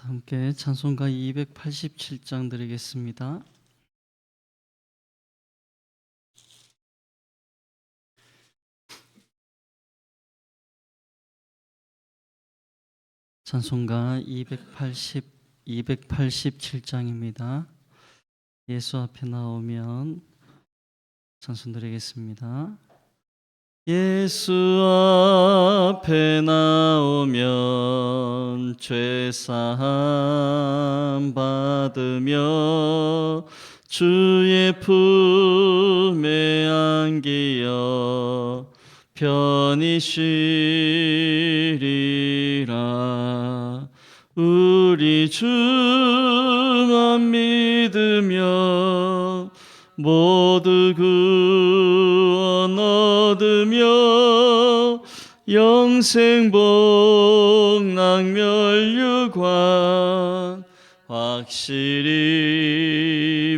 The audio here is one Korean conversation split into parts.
함께 찬송가 287장 드리겠습니다. 찬송가 287장입니다. 예수 앞에 나오면 찬송 드리겠습니다. 예수 앞에 나오면 죄사함 받으며 주의 품에 안기어 편히 쉬리라. 우리 주만 믿으며 모두 구원 얻으며 영생복락멸유관 확실히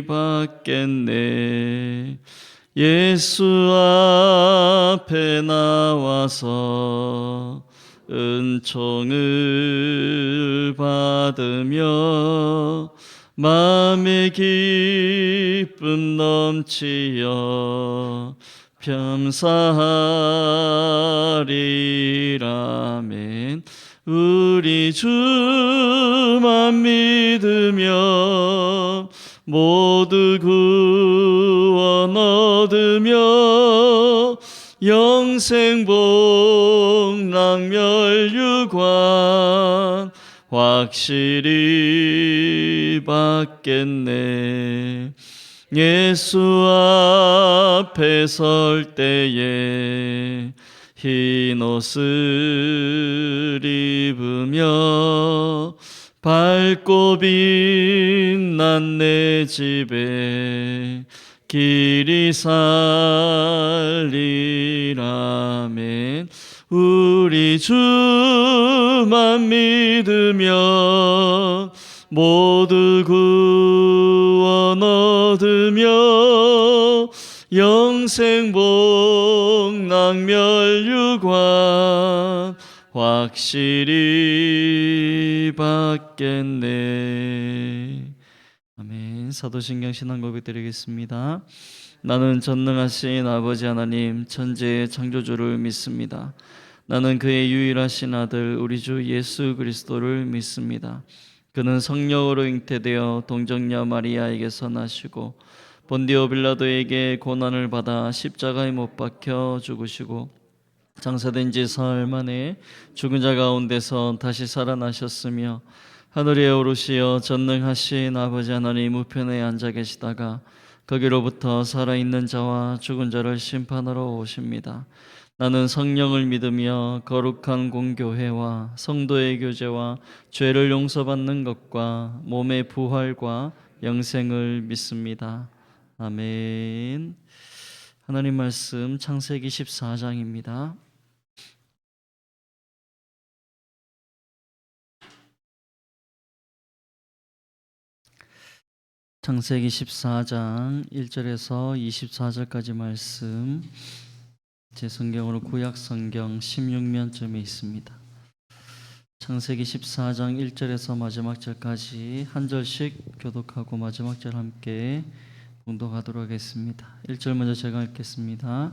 받겠네. 예수 앞에 나와서 은총을 받으며 마음의 기쁨 넘치어 범사하리라멘. 우리 주만 믿으며 모두 구원 얻으며 영생복락멸유관 확실히 받겠네. 예수 앞에 설 때에 흰 옷을 입으며 밝고 빛난 내 집에 길이 살리라멘. 우리 주만 믿으며 모두 구원 얻으며 영생복락멸유관 확실히 받겠네. 아멘. 사도신경 신앙고백 드리겠습니다. 나는 전능하신 아버지 하나님 천지의 창조주를 믿습니다. 나는 그의 유일하신 아들 우리 주 예수 그리스도를 믿습니다. 그는 성령으로 잉태되어 동정녀 마리아에게서 나시고 본디오 빌라도에게 고난을 받아 십자가에 못 박혀 죽으시고 장사된 지 사흘 만에 죽은 자 가운데서 다시 살아나셨으며 하늘에 오르시어 전능하신 아버지 하나님 우편에 앉아 계시다가 거기로부터 살아있는 자와 죽은 자를 심판하러 오십니다. 나는 성령을 믿으며 거룩한 공교회와 성도의 교제와 죄를 용서받는 것과 몸의 부활과 영생을 믿습니다. 아멘. 하나님 말씀 창세기 14장입니다. 창세기 14장 1절에서 24절까지 말씀 제 성경으로 구약 성경 16면쯤에 있습니다. 창세기 14장 1절에서 마지막 절까지 한 절씩 교독하고 마지막 절 함께 봉독하도록 하겠습니다. 1절 먼저 제가 읽겠습니다.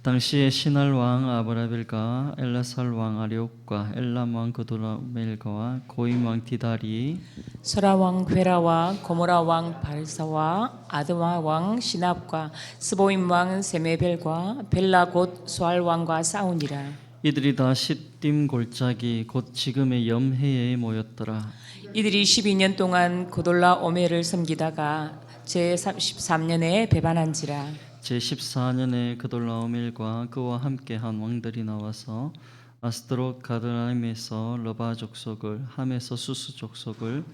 당시에 시날 왕 아브라벨과 엘라살 왕 아리옥과 엘람 왕 그돌라멜과 고임 왕 디달이 소라 왕 괴라와 고모라 왕 발사와 아드마 왕 시납과 스보임 왕 세메벨과 벨라 곧 소알 왕과 싸우니라. 이들이 다 시딤 골짜기 곧 지금의 염해에 모였더라. 이들이 12년 동안 고돌라 오멜을 섬기다가 제13년에 배반한지라. 제14년에 그돌라오멜과 그와 함께한 왕들이 나와서 아스드롯 가드라임에서 러바 족속을, 함에서 수스 족속을,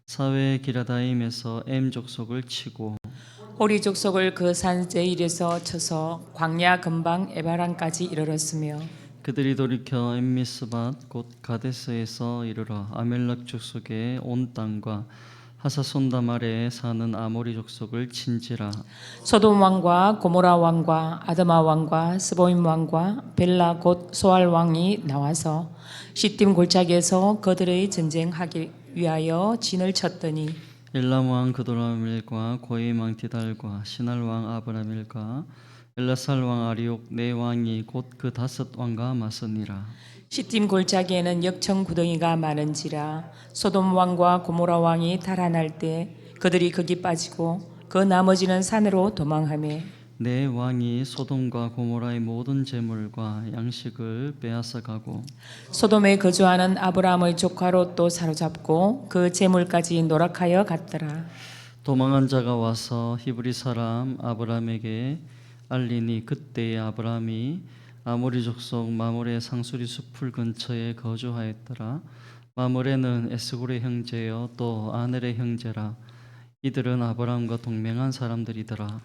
사웨 기라다임에서 엠 족속을 치고 호리 족속을 그 산 제일에서 쳐서 광야 근방 에바란까지 이르렀으며 그들이 돌이켜 엠미스밭 곧 가데스에서 이르러 아멜렉 족속의 온 땅과 하사손담 아래에 사는 아모리 족속을 친지라. 소돔 왕과 고모라 왕과 아드마 왕과 스보임 왕과 벨라 곧 소알 왕이 나와서 시딤 골짜기에서 그들의 전쟁하기 위하여 진을 쳤더니 엘람 왕 그도라밀과 고임 왕 디달과 시날 왕 아브라밀과 엘라살 왕 아리옥 네 왕이 곧 그 다섯 왕과 맞서니라. 시딤 골짜기에는 역청 구덩이가 많은지라 소돔 왕과 고모라 왕이 달아날 때 그들이 거기 빠지고 그 나머지는 산으로 도망하며 네 왕이 소돔과 고모라의 모든 재물과 양식을 빼앗아 가고 소돔에 거주하는 아브라함의 조카 롯도 사로잡고 그 재물까지 노락하여 갔더라. 도망한 자가 와서 히브리 사람 아브람에게 알리니 그때에 아브람이 아모리 족속 마므레 상수리 숲을 근처에 거주하였더라. 마므레는 에스골의 형제요 또 아넬의 형제라. 이들은 아브람과 동맹한 사람들이더라.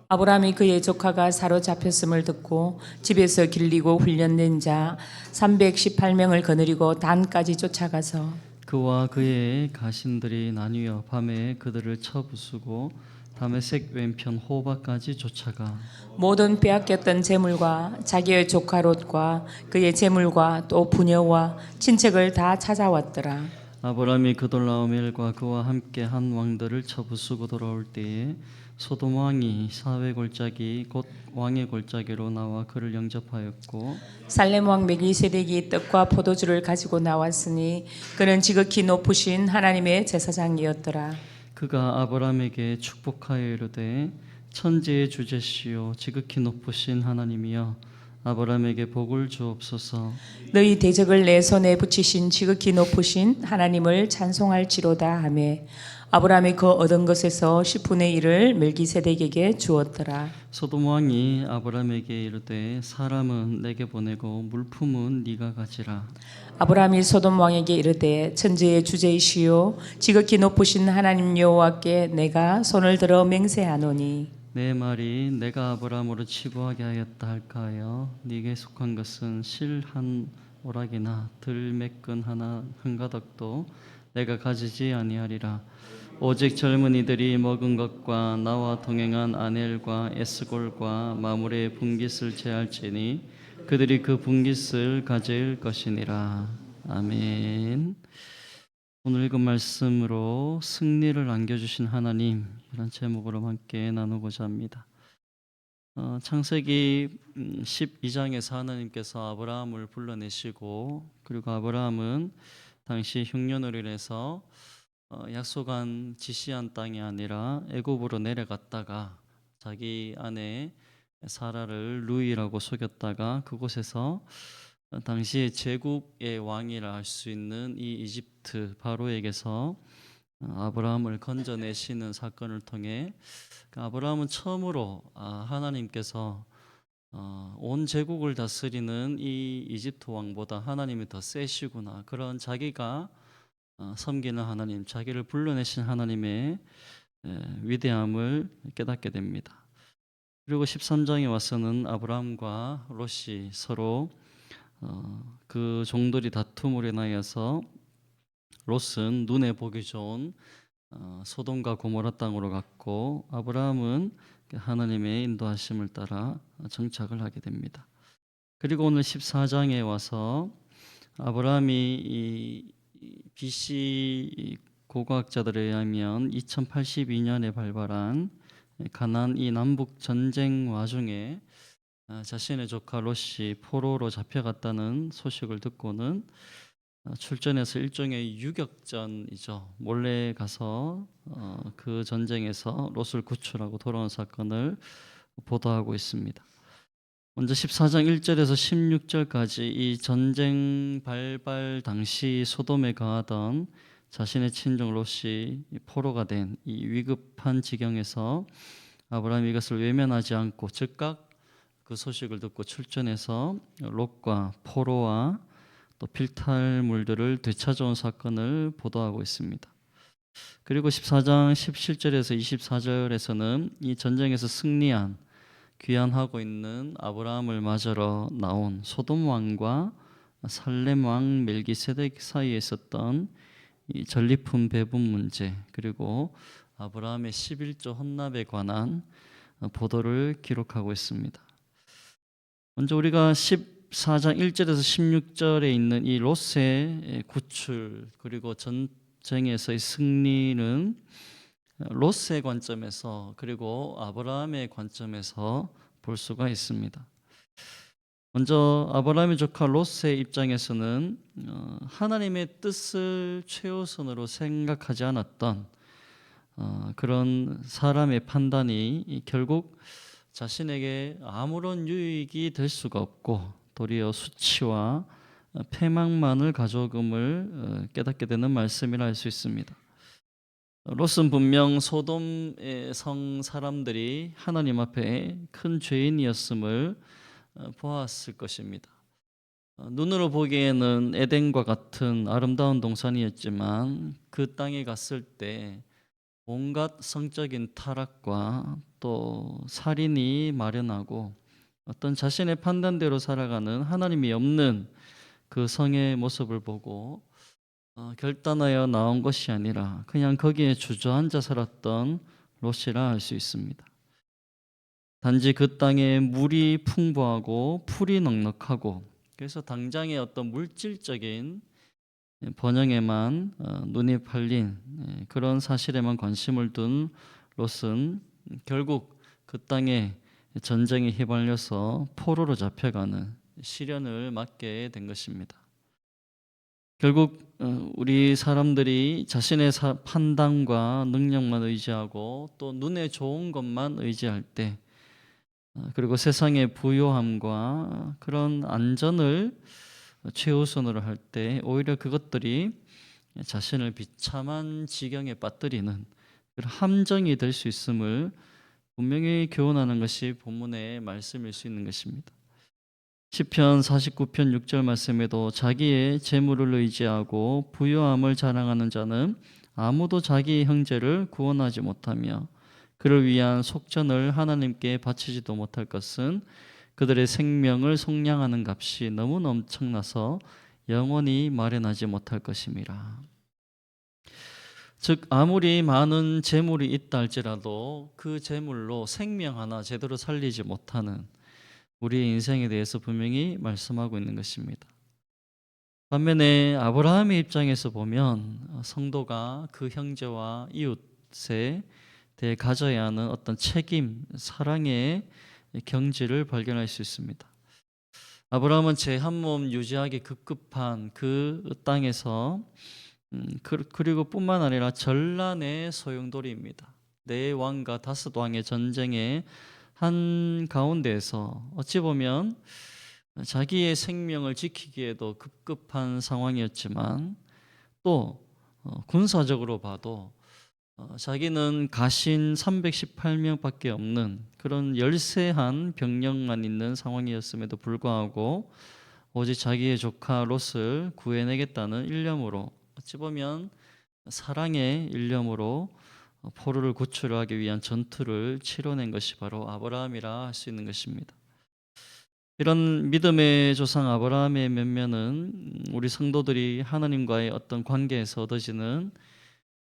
아브라함이 그의 조카가 사로잡혔음을 듣고 집에서 길리고 훈련된 자 318명을 거느리고 단까지 쫓아가서 그와 그의 가신들이 나뉘어 밤에 그들을 쳐부수고 다메섹 왼편 호바까지 쫓아가 모든 빼앗겼던 재물과 자기의 조카 롯과 그의 재물과 또 부녀와 친척을 다 찾아왔더라. 아브람이 그돌라오멜과 그와 함께 한 왕들을 쳐부수고 돌아올 때에 소돔 왕이 사회 골짜기 곧 왕의 골짜기로 나와 그를 영접하였고 살렘 왕 멜기세덱이 떡과 포도주를 가지고 나왔으니 그는 지극히 높으신 하나님의 제사장이었더라. 그가 아브람에게 축복하여 이르되 천지의 주제시요 지극히 높으신 하나님이여 아브람에게 복을 주옵소서. 너희 대적을 내 손에 붙이신 지극히 높으신 하나님을 찬송할지로다 하며 아브라함이 그 얻은 것에서 10분의 1을 멜기세덱에게 주었더라. 소돔 왕이 아브람에게 이르되 사람은 내게 보내고 물품은 네가 가지라. 아브라함이 소돔 왕에게 이르되 천지의 주제이시요 지극히 높으신 하나님 여호와께 내가 손을 들어 맹세하노니 내 말이 내가 아브람으로 치부하게 하였다 할까 하여 네게 속한 것은 실 한 오락이나 들 매끈 하나 한 가닥도 내가 가지지 아니하리라. 오직 젊은이들이 먹은 것과 나와 동행한 아넬과 에스골과 마므레의 분깃을 제할지니 그들이 그 분깃을 가질 것이니라. 아멘. 오늘 읽은 말씀으로 승리를 안겨주신 하나님, 이런 제목으로 함께 나누고자 합니다. 창세기 12장에서 하나님께서 아브라함을 불러내시고 그리고 아브라함은 당시 흉년으로 인해서 약속한 지시한 땅이 아니라 애굽으로 내려갔다가 자기 아내 사라를 루이라고 속였다가 그곳에서 당시의 제국의 왕이라 할 수 있는 이 이집트 바로에게서 아브라함을 건져내시는 사건을 통해 아브라함은 처음으로 하나님께서 온 제국을 다스리는 이 이집트 왕보다 하나님이 더 세시구나, 그런 자기가 섬기는 하나님, 자기를 불러내신 하나님의 위대함을 깨닫게 됩니다. 그리고 13장에 와서는 아브라함과 롯이 서로 그 종들이 다툼으로 인하여서 롯은 눈에 보기 좋은 소돔과 고모라 땅으로 갔고 아브라함은 하나님의 인도하심을 따라 정착을 하게 됩니다. 그리고 오늘 14장에 와서 아브라함이 이 BC 고고학자들에 의하면 2082년에 발발한 가나안 이 남북 전쟁 와중에 자신의 조카 롯이 포로로 잡혀갔다는 소식을 듣고는 출전해서 일종의 유격전이죠. 몰래 가서 그 전쟁에서 롯을 구출하고 돌아온 사건을 보도하고 있습니다. 먼저 14장 1절에서 16절까지 이 전쟁 발발 당시 소돔에 거하던 자신의 친정 롯이 포로가 된 이 위급한 지경에서 아브라함이 이것을 외면하지 않고 즉각 그 소식을 듣고 출전해서 롯과 포로와 또 필탈물들을 되찾아온 사건을 보도하고 있습니다. 그리고 14장 17절에서 24절에서는 이 전쟁에서 승리한 귀환하고 있는 아브라함을 맞으러 나온 소돔 왕과 살렘 왕 멜기세덱 사이에 있었던 이 전리품 배분 문제, 그리고 아브라함의 11조 헌납에 관한 보도를 기록하고 있습니다. 먼저 우리가 14장 1절에서 16절에 있는 이 롯의 구출, 그리고 입장에서의 승리는 롯의 관점에서 그리고 아브라함의 관점에서 볼 수가 있습니다. 먼저 아브라함의 조카 롯의 입장에서는 하나님의 뜻을 최우선으로 생각하지 않았던 그런 사람의 판단이 결국 자신에게 아무런 유익이 될 수가 없고 도리어 수치와 패망만을 가져옴을 깨닫게 되는 말씀이라 할 수 있습니다. 롯은 분명 소돔의 성 사람들이 하나님 앞에 큰 죄인이었음을 보았을 것입니다. 눈으로 보기에는 에덴과 같은 아름다운 동산이었지만 그 땅에 갔을 때 온갖 성적인 타락과 또 살인이 마련하고 어떤 자신의 판단대로 살아가는 하나님이 없는 그 성의 모습을 보고 결단하여 나온 것이 아니라 그냥 거기에 주저앉아 살았던 롯이라 할 수 있습니다. 단지 그 땅에 물이 풍부하고 풀이 넉넉하고 그래서 당장의 어떤 물질적인 번영에만 눈이 팔린 그런 사실에만 관심을 둔 롯은 결국 그 땅에 전쟁에 휘말려서 포로로 잡혀가는 시련을 맞게 된 것입니다. 결국 우리 사람들이 자신의 판단과 능력만 의지하고 또 눈에 좋은 것만 의지할 때 그리고 세상의 부요함과 그런 안전을 최우선으로 할 때 오히려 그것들이 자신을 비참한 지경에 빠뜨리는 그런 함정이 될 수 있음을 분명히 교훈하는 것이 본문의 말씀일 수 있는 것입니다. 시편 49편 6절 말씀에도 자기의 재물을 의지하고 부요함을 자랑하는 자는 아무도 자기의 형제를 구원하지 못하며 그를 위한 속전을 하나님께 바치지도 못할 것은 그들의 생명을 속량하는 값이 너무 엄청나서 영원히 마련하지 못할 것임이라. 즉 아무리 많은 재물이 있다 할지라도 그 재물로 생명 하나 제대로 살리지 못하는 우리의 인생에 대해서 분명히 말씀하고 있는 것입니다. 반면에 아브라함의 입장에서 보면 성도가 그 형제와 이웃에 대해 가져야 하는 어떤 책임, 사랑의 경지를 발견할 수 있습니다. 아브라함은 제 한 몸 유지하기 급급한 그 땅에서 그리고 뿐만 아니라 전란의 소용돌이입니다. 네 왕과 다섯 왕의 전쟁의 한 가운데에서 어찌 보면 자기의 생명을 지키기에도 급급한 상황이었지만 또 군사적으로 봐도 자기는 가신 318명밖에 없는 그런 열세한 병력만 있는 상황이었음에도 불구하고 오직 자기의 조카 롯을 구해내겠다는 일념으로 어찌 보면 사랑의 일념으로 포로를 구출하기 위한 전투를 치러낸 것이 바로 아브라함이라 할 수 있는 것입니다. 이런 믿음의 조상 아브라함의 면면은 우리 성도들이 하나님과의 어떤 관계에서 얻어지는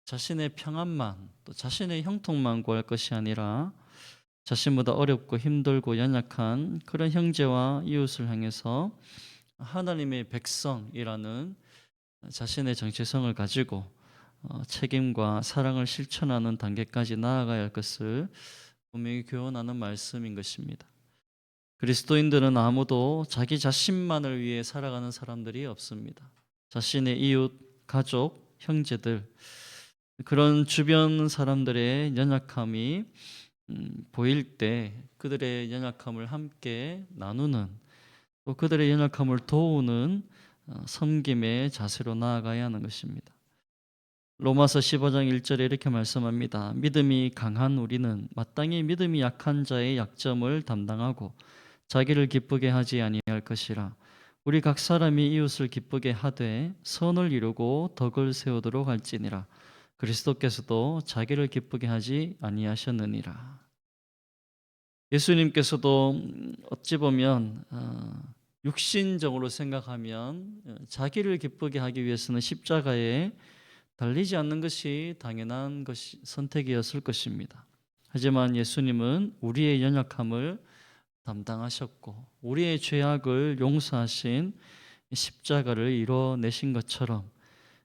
자신의 평안만 또 자신의 형통만 구할 것이 아니라 자신보다 어렵고 힘들고 연약한 그런 형제와 이웃을 향해서 하나님의 백성이라는 자신의 정체성을 가지고 책임과 사랑을 실천하는 단계까지 나아가야 할 것을 분명히 교훈하는 말씀인 것입니다. 그리스도인들은 아무도 자기 자신만을 위해 살아가는 사람들이 없습니다. 자신의 이웃, 가족, 형제들 그런 주변 사람들의 연약함이 보일 때 그들의 연약함을 함께 나누는 또 그들의 연약함을 도우는 섬김의 자세로 나아가야 하는 것입니다. 로마서 15장 1절에 이렇게 말씀합니다. 믿음이 강한 우리는 마땅히 믿음이 약한 자의 약점을 담당하고 자기를 기쁘게 하지 아니할 것이라. 우리 각 사람이 이웃을 기쁘게 하되 선을 이루고 덕을 세우도록 할지니라. 그리스도께서도 자기를 기쁘게 하지 아니하셨느니라. 예수님께서도 어찌 보면 육신적으로 생각하면 자기를 기쁘게 하기 위해서는 십자가에 달리지 않는 것이 당연한 선택이었을 것입니다. 하지만 예수님은 우리의 연약함을 담당하셨고 우리의 죄악을 용서하신 십자가를 이뤄내신 것처럼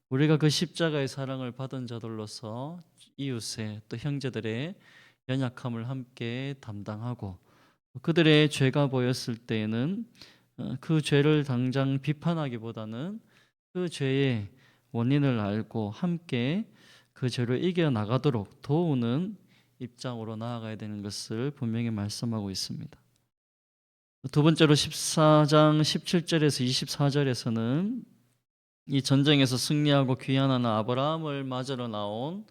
우리가 그 십자가의 사랑을 받은 자들로서 이웃의 또 형제들의 연약함을 함께 담당하고 그들의 죄가 보였을 때에는 그 죄를 당장 비판하기보다는 그 죄의 원인을 알고 함께 그 죄를 이겨나가도록 도우는 입장으로 나아가야 되는 것을 분명히 말씀하고 있습니다. 두 번째로 14장 17절에서 24절에서는 이 전쟁에서 승리하고 귀환하는 아브라함을 맞으러 나온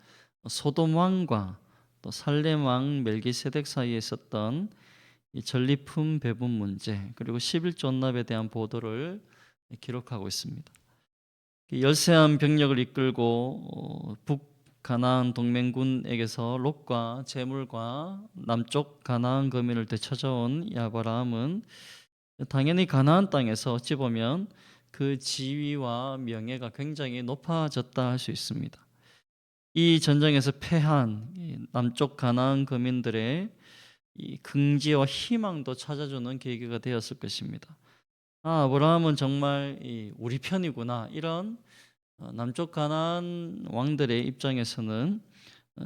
소돔 왕과 또 살렘 왕 멜기세덱 사이에 있었던 이 전리품 배분 문제 그리고 11조 납에 대한 보도를 기록하고 있습니다. 열세한 병력을 이끌고 북가나안 동맹군에게서 롯과 재물과 남쪽 가나안 거민을 되찾아온 이 아브라함은 당연히 가나안 땅에서 어찌 보면 그 지위와 명예가 굉장히 높아졌다 할 수 있습니다. 이 전쟁에서 패한 남쪽 가나안 거민들의 이 긍지와 희망도 찾아주는 계기가 되었을 것입니다. 아브라함은 정말 우리 편이구나 이런 남쪽 가나안 왕들의 입장에서는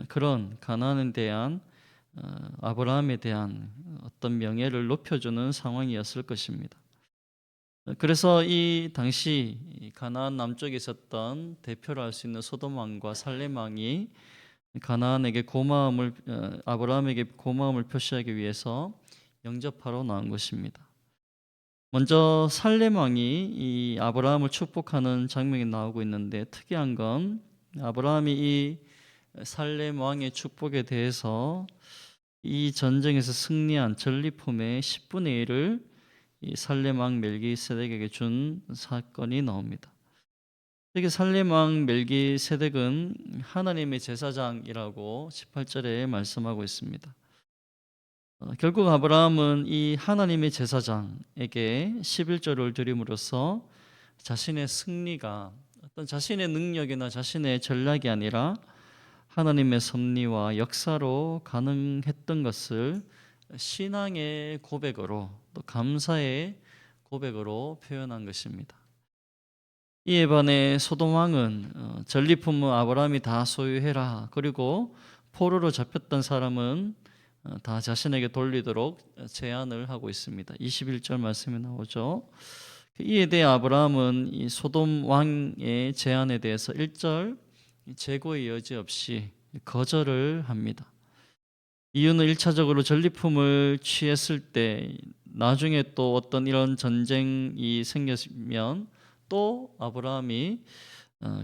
그런 가나안에 대한 아브라함에 대한 어떤 명예를 높여주는 상황이었을 것입니다. 그래서 이 당시 가나안 남쪽에 있었던 대표로 할 수 있는 소돔 왕과 살렘 왕이 가나안에게 아브라함에게 고마움을 표시하기 위해서 영접하러 나온 것입니다. 먼저 살렘 왕이 이 아브라함을 축복하는 장면이 나오고 있는데 특이한 건 아브라함이 이 살렘 왕의 축복에 대해서 이 전쟁에서 승리한 전리품의 10분의 1을 이 살렘 왕 멜기세덱에게 준 사건이 나옵니다. 특히 살렘 왕 멜기세덱은 하나님의 제사장이라고 18절에 말씀하고 있습니다. 결국 아브라함은 이 하나님의 제사장에게 11조를 드림으로써 자신의 승리가 어떤 자신의 능력이나 자신의 전략이 아니라 하나님의 섭리와 역사로 가능했던 것을 신앙의 고백으로 또 감사의 고백으로 표현한 것입니다. 이에 반해 소돔 왕은 전리품은 아브라함이 다 소유해라. 그리고 포로로 잡혔던 사람은 다 자신에게 돌리도록 제안을 하고 있습니다. 21절 말씀이 나오죠. 이에 대해 아브라함은 이 소돔 왕의 제안에 대해서 1절 재고의 여지 없이 거절을 합니다. 이유는 1차적으로 전리품을 취했을 때 나중에 또 어떤 이런 전쟁이 생겼으면 또 아브라함이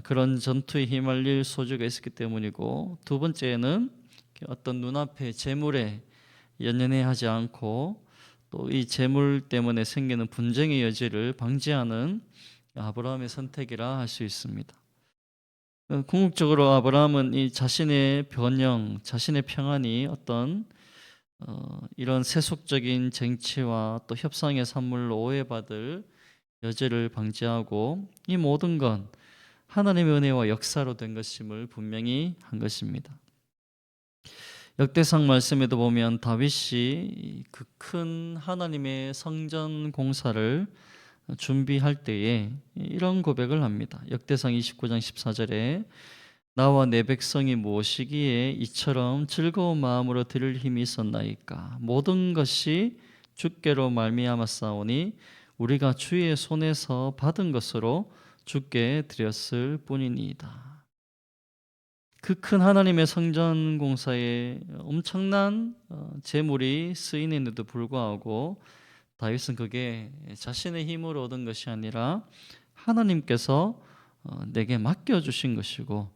그런 전투에 휘말릴 소지가 있었기 때문이고, 두 번째는 어떤 눈앞의 재물에 연연해하지 않고 또 이 재물 때문에 생기는 분쟁의 여지를 방지하는 아브라함의 선택이라 할 수 있습니다. 궁극적으로 아브라함은 이 자신의 변형, 자신의 평안이 어떤 이런 세속적인 쟁취와 또 협상의 산물로 오해받을 여지를 방지하고 이 모든 건 하나님의 은혜와 역사로 된 것임을 분명히 한 것입니다. 역대상 말씀에도 보면 다윗이 그 큰 하나님의 성전 공사를 준비할 때에 이런 고백을 합니다. 역대상 29장 14절에 나와 내 백성이 무엇이기에 이처럼 즐거운 마음으로 드릴 힘이 있었나이까. 모든 것이 주께로 말미암았사오니 우리가 주의 손에서 받은 것으로 주께 드렸을 뿐이니이다. 그 큰 하나님의 성전 공사에 엄청난 재물이 쓰이는데도 불구하고 다윗은 그게 자신의 힘으로 얻은 것이 아니라 하나님께서 내게 맡겨주신 것이고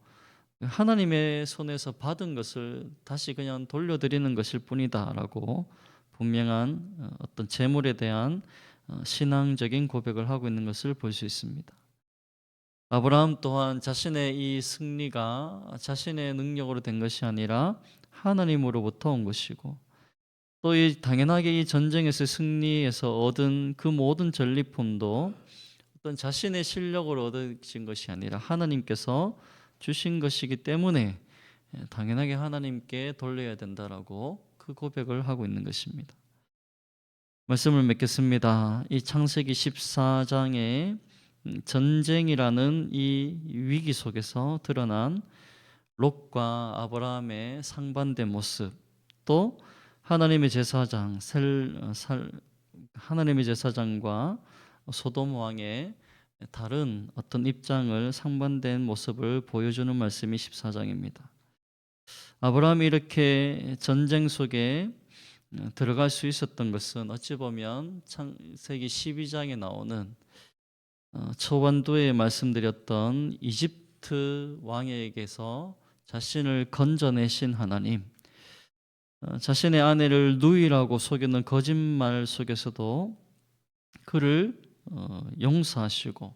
하나님의 손에서 받은 것을 다시 그냥 돌려드리는 것일 뿐이다 라고 분명한 어떤 재물에 대한 신앙적인 고백을 하고 있는 것을 볼 수 있습니다. 아브라함 또한 자신의 이 승리가 자신의 능력으로 된 것이 아니라 하나님으로부터 온 것이고 또 당연하게 이 전쟁에서 승리해서 얻은 그 모든 전리품도 어떤 자신의 실력으로 얻어진 것이 아니라 하나님께서 주신 것이기 때문에 당연하게 하나님께 돌려야 된다라고 그 고백을 하고 있는 것입니다. 말씀을 맺겠습니다. 이 창세기 14장에 전쟁이라는 이 위기 속에서 드러난 롯과 아브라함의 상반된 모습, 또 하나님의 제사장 하나님의 제사장과 소돔 왕의 다른 어떤 입장을 상반된 모습을 보여주는 말씀이 14장입니다. 아브라함이 이렇게 전쟁 속에 들어갈 수 있었던 것은 어찌 보면 창세기 12장에 나오는 초반도에 말씀드렸던 이집트 왕에게서 자신을 건져내신 하나님, 자신의 아내를 누이라고 속이는 거짓말 속에서도 그를 용서하시고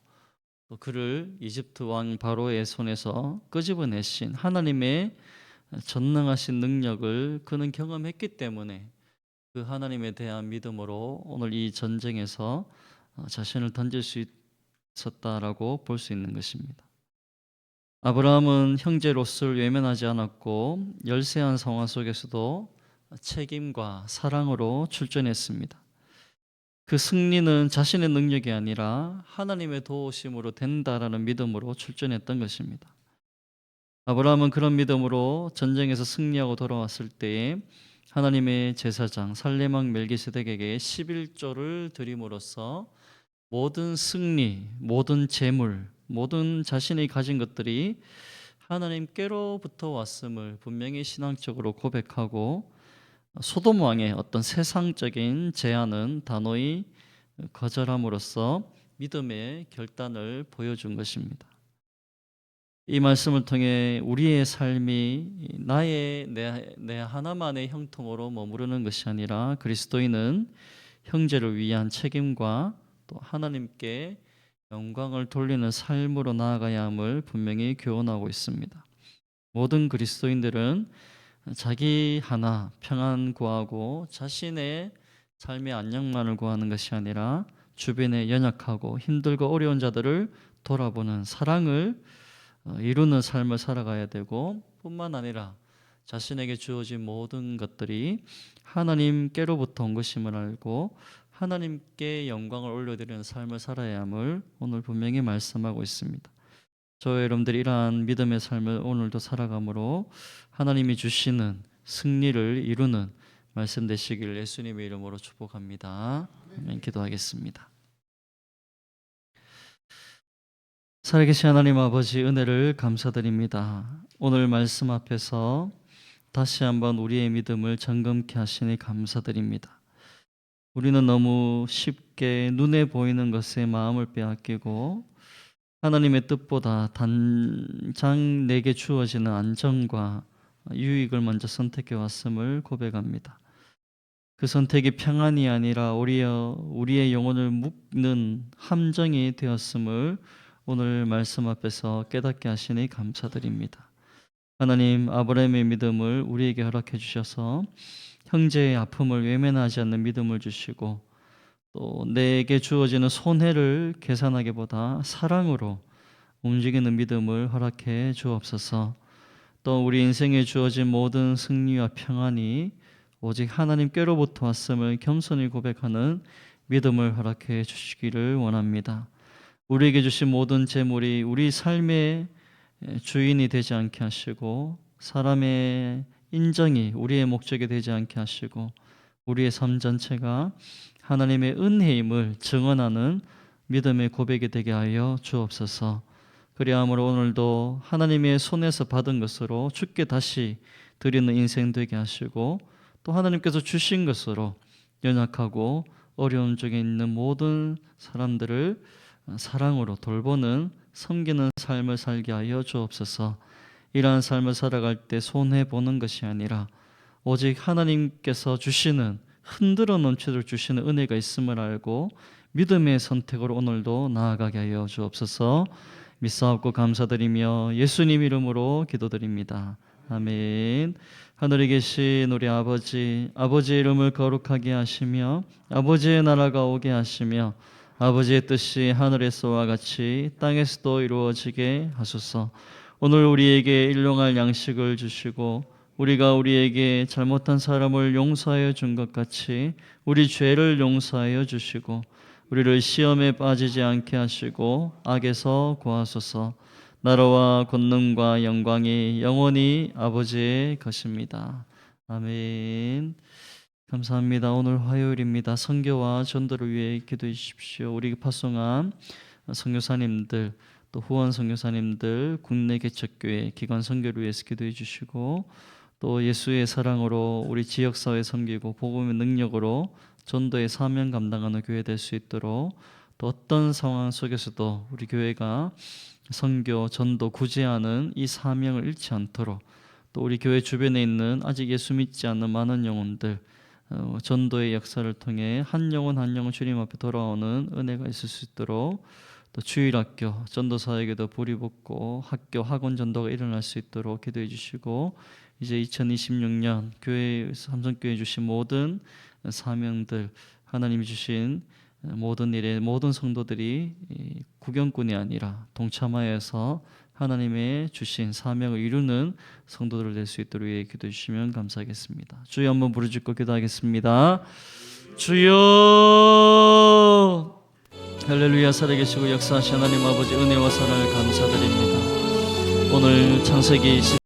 또 그를 이집트 왕 바로의 손에서 끄집어내신 하나님의 전능하신 능력을 그는 경험했기 때문에 그 하나님에 대한 믿음으로 오늘 이 전쟁에서 자신을 던질 수 있었다라고 볼 수 있는 것입니다. 아브라함은 형제 롯을 외면하지 않았고 열세한 상황 속에서도 책임과 사랑으로 출전했습니다. 그 승리는 자신의 능력이 아니라 하나님의 도우심으로 된다라는 믿음으로 출전했던 것입니다. 아브라함은 그런 믿음으로 전쟁에서 승리하고 돌아왔을 때에 하나님의 제사장 살레망 멜기세덱에게 11조를 드림으로써 모든 승리, 모든 재물, 모든 자신이 가진 것들이 하나님께로부터 왔음을 분명히 신앙적으로 고백하고 소돔 왕의 어떤 세상적인 제안은 단호히 거절함으로써 믿음의 결단을 보여준 것입니다. 이 말씀을 통해 우리의 삶이 내 하나만의 형통으로 머무르는 것이 아니라 그리스도인은 형제를 위한 책임과 또 하나님께 영광을 돌리는 삶으로 나아가야 함을 분명히 교훈하고 있습니다. 모든 그리스도인들은 자기 하나 평안 구하고 자신의 삶의 안녕만을 구하는 것이 아니라 주변에 연약하고 힘들고 어려운 자들을 돌아보는 사랑을 이루는 삶을 살아가야 되고 뿐만 아니라 자신에게 주어진 모든 것들이 하나님께로부터 온 것임을 알고 하나님께 영광을 올려드리는 삶을 살아야 함을 오늘 분명히 말씀하고 있습니다. 저와 여러분들이 이러한 믿음의 삶을 오늘도 살아감으로 하나님이 주시는 승리를 이루는 말씀 되시길 예수님의 이름으로 축복합니다. 아멘. 기도하겠습니다. 살아계신 하나님 아버지 은혜를 감사드립니다. 오늘 말씀 앞에서 다시 한번 우리의 믿음을 점검케 하시니 감사드립니다. 우리는 너무 쉽게 눈에 보이는 것에 마음을 빼앗기고 하나님의 뜻보다 당장 내게 주어지는 안정과 유익을 먼저 선택해 왔음을 고백합니다. 그 선택이 평안이 아니라 오히려 우리의 영혼을 묶는 함정이 되었음을 오늘 말씀 앞에서 깨닫게 하시니 감사드립니다. 하나님, 아브라함의 믿음을 우리에게 허락해 주셔서 형제의 아픔을 외면하지 않는 믿음을 주시고 또 내게 주어지는 손해를 계산하기보다 사랑으로 움직이는 믿음을 허락해 주옵소서. 또 우리 인생에 주어진 모든 승리와 평안이 오직 하나님께로부터 왔음을 겸손히 고백하는 믿음을 허락해 주시기를 원합니다. 우리에게 주신 모든 재물이 우리 삶의 주인이 되지 않게 하시고 사람의 인정이 우리의 목적이 되지 않게 하시고 우리의 삶 전체가 하나님의 은혜임을 증언하는 믿음의 고백이 되게 하여 주옵소서. 그리함으로 오늘도 하나님의 손에서 받은 것으로 주께 다시 드리는 인생 되게 하시고 또 하나님께서 주신 것으로 연약하고 어려운 쪽에 있는 모든 사람들을 사랑으로 돌보는 섬기는 삶을 살게 하여 주옵소서. 이러한 삶을 살아갈 때 손해보는 것이 아니라 오직 하나님께서 주시는 흔들어 넘치도록 주시는 은혜가 있음을 알고 믿음의 선택으로 오늘도 나아가게 하여 주옵소서. 믿사옵고 감사드리며 예수님 이름으로 기도드립니다. 아멘. 하늘에 계신 우리 아버지, 아버지의 이름을 거룩하게 하시며 아버지의 나라가 오게 하시며 아버지의 뜻이 하늘에서와 같이 땅에서도 이루어지게 하소서. 오늘 우리에게 일용할 양식을 주시고 우리가 우리에게 잘못한 사람을 용서하여 준 것 같이 우리 죄를 용서하여 주시고 우리를 시험에 빠지지 않게 하시고 악에서 구하소서. 나라와 권능과 영광이 영원히 아버지의 것입니다. 아멘. 감사합니다. 오늘 화요일입니다. 선교와 전도를 위해 기도해 주십시오. 우리 파송함 선교사님들, 또 후원 선교사님들, 국내 개척교회 기관 선교를 위해서 기도해 주시고, 또 예수의 사랑으로 우리 지역사회 섬기고 복음의 능력으로 전도의 사명 감당하는 교회 될 수 있도록, 또 어떤 상황 속에서도 우리 교회가 선교, 전도, 구제하는 이 사명을 잃지 않도록, 또 우리 교회 주변에 있는 아직 예수 믿지 않는 많은 영혼들 전도의 역사를 통해 한 영혼 한 영혼 주님 앞에 돌아오는 은혜가 있을 수 있도록, 또 주일학교 전도사에게도 불이 붙고 학교 학원 전도가 일어날 수 있도록 기도해 주시고, 이제 2026년 교회 삼성교회 주신 모든 사명들, 하나님이 주신 모든 일에 모든 성도들이 구경꾼이 아니라 동참하여서 하나님의 주신 사명을 이루는 성도들 될 수 있도록 위해 기도해 주시면 감사하겠습니다. 주여 한번 부르짖고 기도하겠습니다. 주여, 할렐루야. 살아계시고 역사하신 하나님 아버지 은혜와 사랑을 감사드립니다. 오늘 창세기